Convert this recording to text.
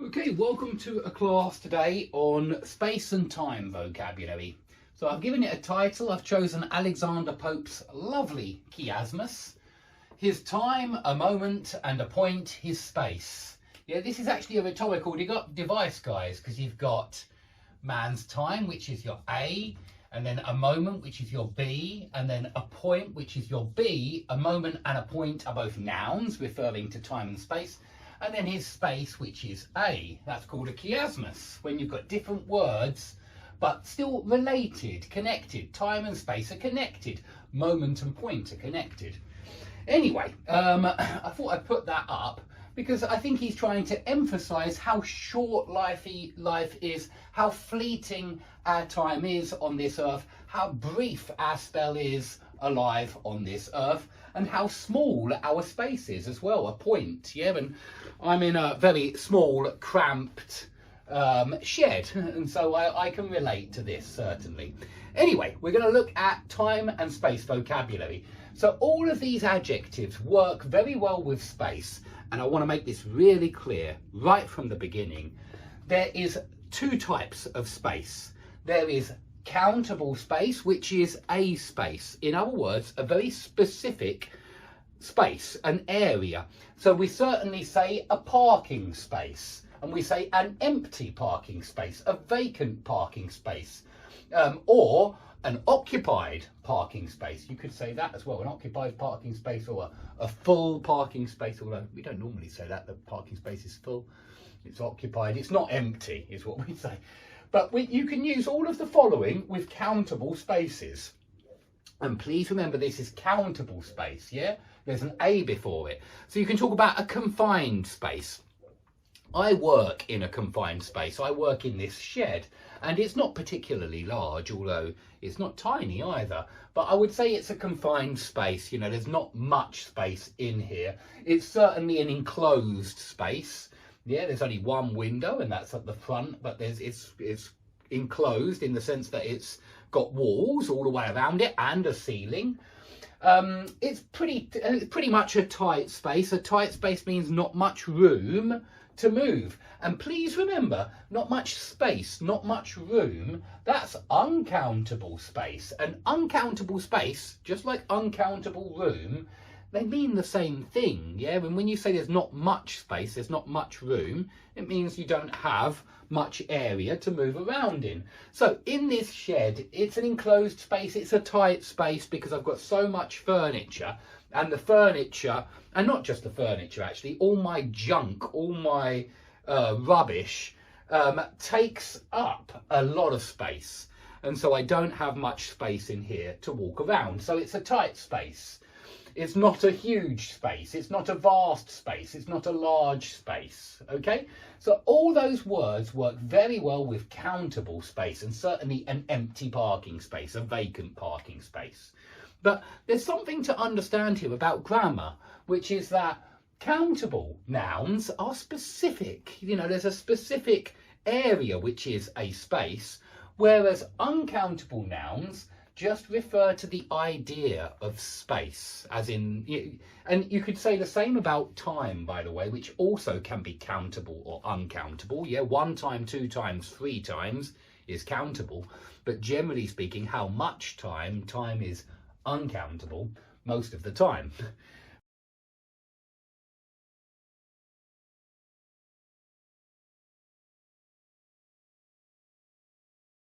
Okay, welcome to a class today on space and time vocabulary. So I've given it a title. I've chosen Alexander Pope's lovely chiasmus. His time, a moment, and a point, his space. Yeah, this is actually a rhetorical device, guys, because you've got man's time, which is your A, and then a moment, which is your B, and then a point, which is your B. A moment and a point are both nouns referring to time and space. And then his space, which is A. That's called a chiasmus, when you've got different words, but still related, connected. Time and space are connected. Moment and point are connected. Anyway, I thought I'd put that up because I think he's trying to emphasize how short life is, how fleeting our time is on this earth, how brief our spell is alive on this earth, and how small our space is as well, a point. Yeah, and I'm in a very small, cramped shed, and so I can relate to this, certainly. Anyway, we're going to look at time and space vocabulary. So all of these adjectives work very well with space, and I want to make this really clear right from the beginning. There is two types of space. There is countable space, which is a space. In other words, a very specific space, an area. So we certainly say a parking space, and we say an empty parking space, a vacant parking space, or an occupied parking space. You could say that as well, an occupied parking space, or a full parking space, although we don't normally say that. The parking space is full, it's occupied, it's not empty is what we say. But you can use all of the following with countable spaces. And please remember, this is countable space, yeah? There's an A before it. So you can talk about a confined space. I work in a confined space. I work in this shed, and it's not particularly large, although it's not tiny either. But I would say it's a confined space. You know, there's not much space in here. It's certainly an enclosed space. Yeah, there's only one window, and that's at the front, but it's enclosed in the sense that it's got walls all the way around it and a ceiling. It's pretty much a tight space. A tight space means not much room to move. And please remember, not much space, not much room, that's uncountable space. And uncountable space, just like uncountable room, they mean the same thing, yeah? And when you say there's not much space, there's not much room, it means you don't have much area to move around in. So in this shed, it's an enclosed space, it's a tight space because I've got so much furniture, and the furniture, and not just the furniture actually, all my junk, all my rubbish takes up a lot of space. And so I don't have much space in here to walk around. So it's a tight space. It's not a huge space, it's not a vast space, it's not a large space, okay? So all those words work very well with countable space, and certainly an empty parking space, a vacant parking space. But there's something to understand here about grammar, which is that countable nouns are specific. You know, there's a specific area which is a space, whereas uncountable nouns just refer to the idea of space, as in, and you could say the same about time, by the way, which also can be countable or uncountable. Yeah, 1 time, 2 times, 3 times is countable, but generally speaking, how much time is uncountable most of the time.